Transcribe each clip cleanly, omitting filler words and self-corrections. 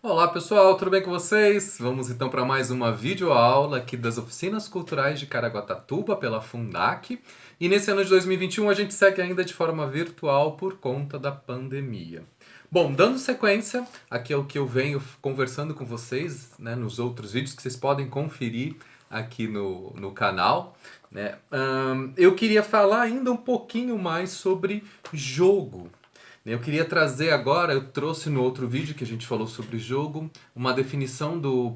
Olá pessoal, tudo bem com vocês? Vamos então para mais uma videoaula aqui das Oficinas Culturais de Caraguatatuba pela Fundac. E nesse ano de 2021 a gente segue ainda de forma virtual por conta da pandemia. Bom, dando sequência, aqui é o que eu venho conversando com vocês, né, nos outros vídeos que vocês podem conferir aqui no canal. Né? Eu queria falar ainda um pouquinho mais sobre jogo. Eu queria trazer agora, eu trouxe no outro vídeo que a gente falou sobre jogo, uma definição do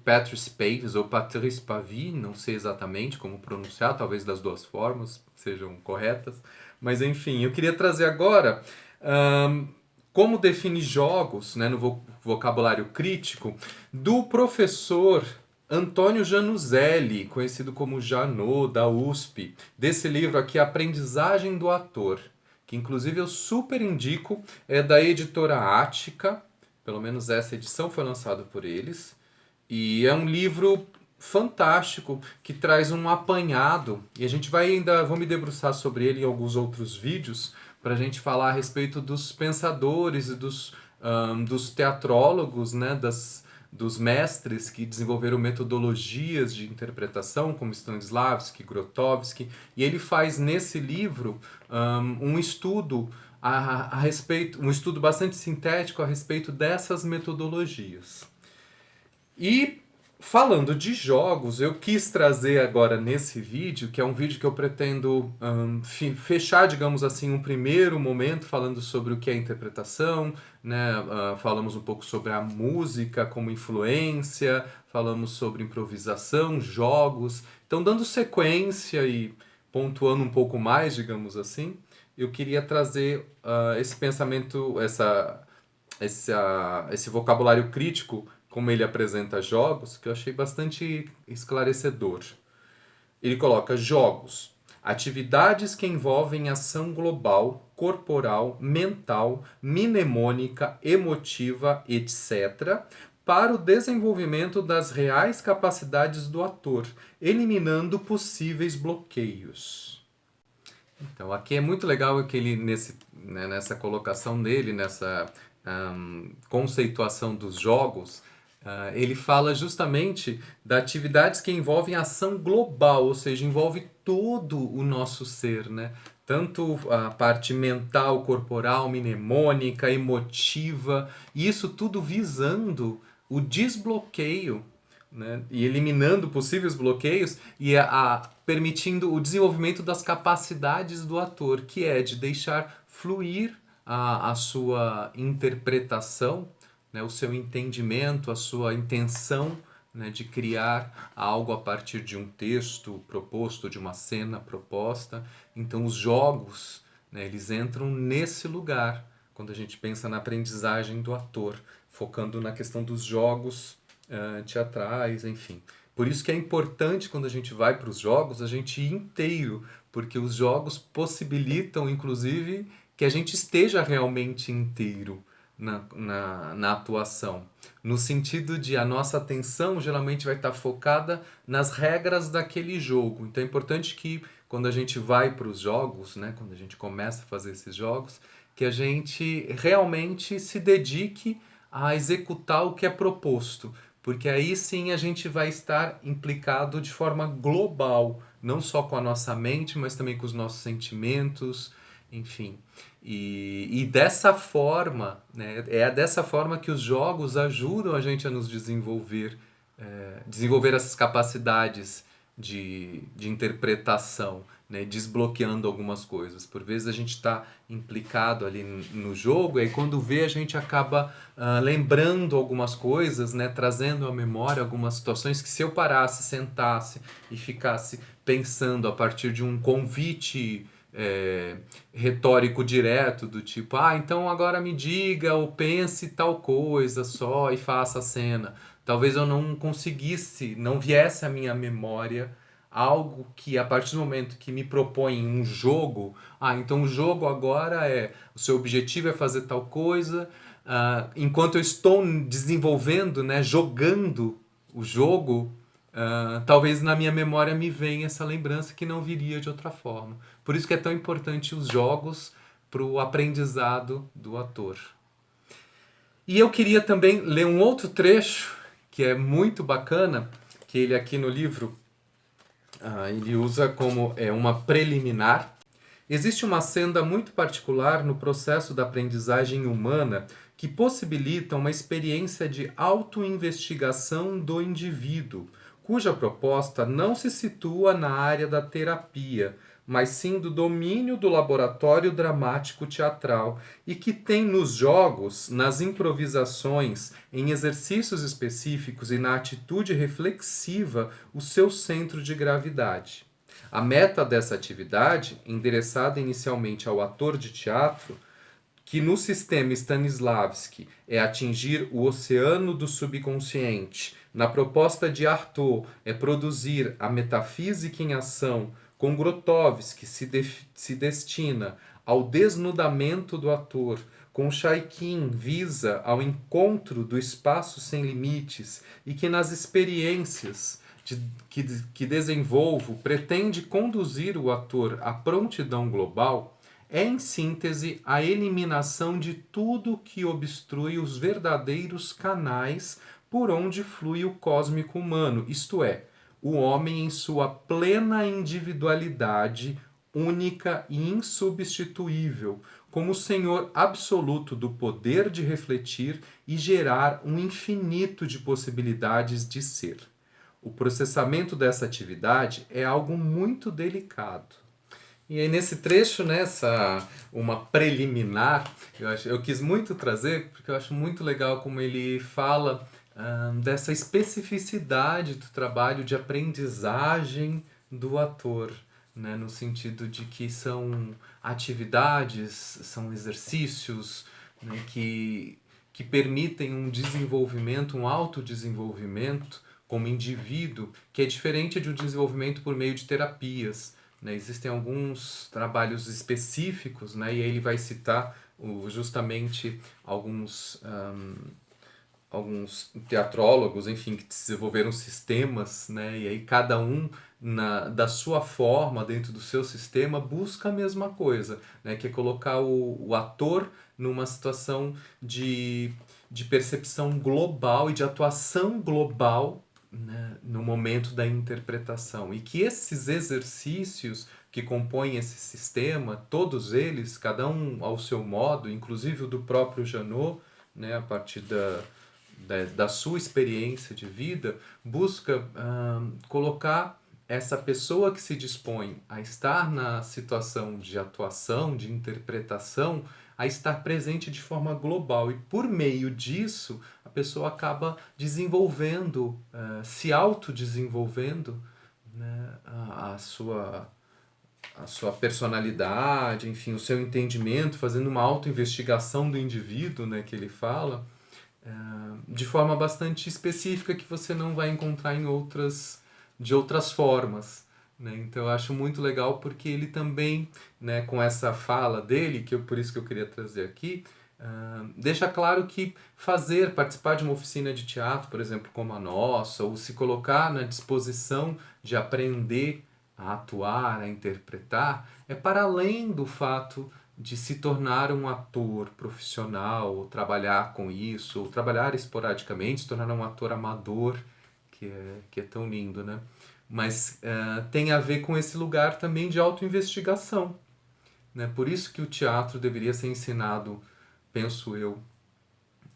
Patrice Pavis, ou Patrice Pavis, não sei exatamente como pronunciar, talvez das duas formas sejam corretas, mas enfim, eu queria trazer agora como definir jogos, né, no vocabulário crítico, do professor Antônio Januzelli, conhecido como Janot, da USP, desse livro aqui, Aprendizagem do Ator, que inclusive eu super indico, é da editora Ática, pelo menos essa edição foi lançada por eles, e é um livro fantástico que traz um apanhado, e a gente vai ainda, vou me debruçar sobre ele em alguns outros vídeos, para a gente falar a respeito dos pensadores e dos teatrólogos, né, dos mestres que desenvolveram metodologias de interpretação, como Stanislavski, Grotowski, e ele faz nesse livro um estudo a respeito, um estudo bastante sintético a respeito dessas metodologias. E falando de jogos, eu quis trazer agora nesse vídeo, que é um vídeo que eu pretendo fechar, digamos assim, um primeiro momento falando sobre o que é interpretação, né? Falamos um pouco sobre a música como influência, falamos sobre improvisação, jogos. Então, dando sequência e pontuando um pouco mais, digamos assim, eu queria trazer esse pensamento, esse vocabulário crítico, como ele apresenta jogos, que eu achei bastante esclarecedor. Ele coloca jogos, atividades que envolvem ação global, corporal, mental, mnemônica, emotiva, etc., para o desenvolvimento das reais capacidades do ator, eliminando possíveis bloqueios. Então, aqui é muito legal que ele, nessa colocação dele, nessa conceituação dos jogos, ele fala justamente das atividades que envolvem ação global, ou seja, envolve todo o nosso ser, né? Tanto a parte mental, corporal, mnemônica, emotiva, e isso tudo visando o desbloqueio, né? E eliminando possíveis bloqueios e permitindo o desenvolvimento das capacidades do ator, que é de deixar fluir a sua interpretação, né? O seu entendimento, a sua intenção, né? De criar algo a partir de um texto proposto, de uma cena proposta. Então os jogos, né? Eles entram nesse lugar quando a gente pensa na aprendizagem do ator, focando na questão dos jogos teatrais, enfim. Por isso que é importante quando a gente vai para os jogos, a gente ir inteiro, porque os jogos possibilitam, inclusive, que a gente esteja realmente inteiro na atuação. No sentido de a nossa atenção geralmente vai estar focada nas regras daquele jogo. Então é importante que quando a gente vai para os jogos, né, quando a gente começa a fazer esses jogos, que a gente realmente se dedique a executar o que é proposto, porque aí sim a gente vai estar implicado de forma global, não só com a nossa mente, mas também com os nossos sentimentos, enfim. E dessa forma, né, é dessa forma que os jogos ajudam a gente a nos desenvolver, desenvolver essas capacidades de interpretação, né, desbloqueando algumas coisas. Por vezes a gente está implicado ali no jogo e aí quando vê a gente acaba lembrando algumas coisas, né, trazendo à memória algumas situações que se eu parasse, sentasse e ficasse pensando a partir de um convite retórico direto do tipo, então agora me diga ou pense tal coisa só e faça a cena. Talvez eu não conseguisse, não viesse à minha memória algo que a partir do momento que me propõe um jogo, então o jogo agora o seu objetivo é fazer tal coisa, enquanto eu estou desenvolvendo, né, jogando o jogo, talvez na minha memória me venha essa lembrança que não viria de outra forma. Por isso que é tão importante os jogos para o aprendizado do ator. E eu queria também ler um outro trecho que é muito bacana, que ele aqui no livro ele usa como uma preliminar. Existe uma senda muito particular no processo da aprendizagem humana que possibilita uma experiência de autoinvestigação do indivíduo, cuja proposta não se situa na área da terapia, mas sim do domínio do laboratório dramático teatral e que tem nos jogos, nas improvisações, em exercícios específicos e na atitude reflexiva o seu centro de gravidade. A meta dessa atividade, endereçada inicialmente ao ator de teatro, que no sistema Stanislavski é atingir o oceano do subconsciente, na proposta de Artaud é produzir a metafísica em ação, com Grotowski se destina ao desnudamento do ator, com Chaikin visa ao encontro do espaço sem limites e que nas experiências que desenvolvo pretende conduzir o ator à prontidão global, é, em síntese, a eliminação de tudo que obstrui os verdadeiros canais por onde flui o cósmico humano, isto é, o homem em sua plena individualidade, única e insubstituível, como senhor absoluto do poder de refletir e gerar um infinito de possibilidades de ser. O processamento dessa atividade é algo muito delicado. E aí nesse trecho, uma preliminar, eu quis muito trazer, porque eu acho muito legal como ele fala dessa especificidade do trabalho de aprendizagem do ator, né? No sentido de que são atividades, são exercícios, né? Que permitem um desenvolvimento, um autodesenvolvimento como indivíduo, que é diferente de um desenvolvimento por meio de terapias. Né? Existem alguns trabalhos específicos, né? E aí ele vai citar justamente alguns teatrólogos, enfim, que desenvolveram sistemas, né? E aí cada um da sua forma, dentro do seu sistema, busca a mesma coisa, né? Que é colocar o ator numa situação de percepção global e de atuação global, né, no momento da interpretação. E que esses exercícios que compõem esse sistema, todos eles, cada um ao seu modo, inclusive o do próprio Janot, né, a partir da sua experiência de vida, busca colocar essa pessoa que se dispõe a estar na situação de atuação, de interpretação, a estar presente de forma global. E por meio disso, a pessoa acaba desenvolvendo, se autodesenvolvendo, né, a sua personalidade, enfim, o seu entendimento, fazendo uma autoinvestigação do indivíduo, né, que ele fala, de forma bastante específica que você não vai encontrar de outras formas. Né? Então eu acho muito legal porque ele também, né, com essa fala dele, por isso que eu queria trazer aqui, deixa claro que participar de uma oficina de teatro, por exemplo, como a nossa, ou se colocar na disposição de aprender a atuar, a interpretar, é para além do fato de se tornar um ator profissional, ou trabalhar com isso, ou trabalhar esporadicamente, se tornar um ator amador, que é tão lindo, né? Mas tem a ver com esse lugar também de autoinvestigação. Né? Por isso que o teatro deveria ser ensinado, penso eu,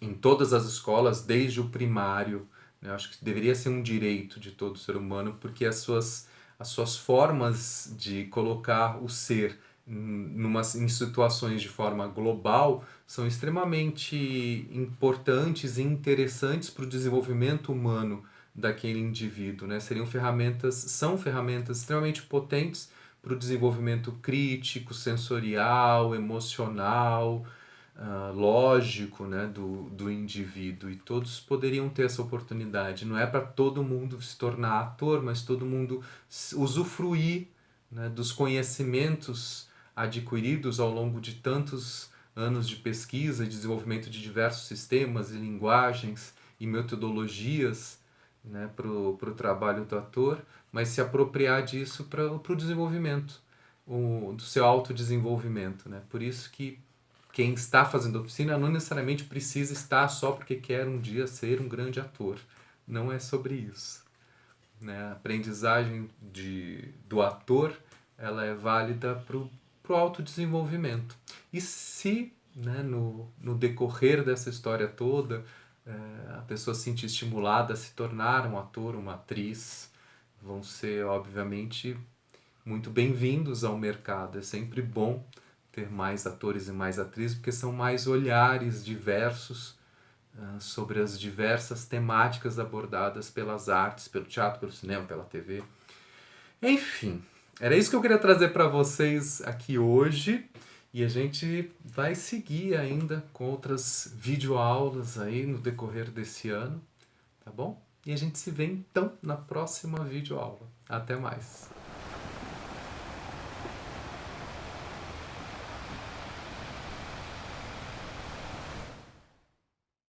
em todas as escolas, desde o primário. Né? Eu acho que deveria ser um direito de todo ser humano, porque as suas formas de colocar o ser em situações de forma global são extremamente importantes e interessantes para o desenvolvimento humano daquele indivíduo, né? São ferramentas extremamente potentes para o desenvolvimento crítico, sensorial, emocional, lógico, né, do indivíduo, e todos poderiam ter essa oportunidade. Não é para todo mundo se tornar ator, mas todo mundo usufruir, né, dos conhecimentos adquiridos ao longo de tantos anos de pesquisa e desenvolvimento de diversos sistemas e linguagens e metodologias, né, para o trabalho do ator, mas se apropriar disso para o desenvolvimento, do seu autodesenvolvimento. Né? Por isso que quem está fazendo oficina não necessariamente precisa estar só porque quer um dia ser um grande ator. Não é sobre isso, né? A aprendizagem do ator, ela é válida para o autodesenvolvimento. E se, né, no decorrer dessa história toda, a pessoa se sentir estimulada a se tornar um ator, uma atriz, vão ser, obviamente, muito bem-vindos ao mercado. É sempre bom ter mais atores e mais atrizes, porque são mais olhares diversos sobre as diversas temáticas abordadas pelas artes, pelo teatro, pelo cinema, pela TV. Enfim, era isso que eu queria trazer para vocês aqui hoje. E a gente vai seguir ainda com outras videoaulas aí no decorrer desse ano, tá bom? E a gente se vê então na próxima videoaula. Até mais!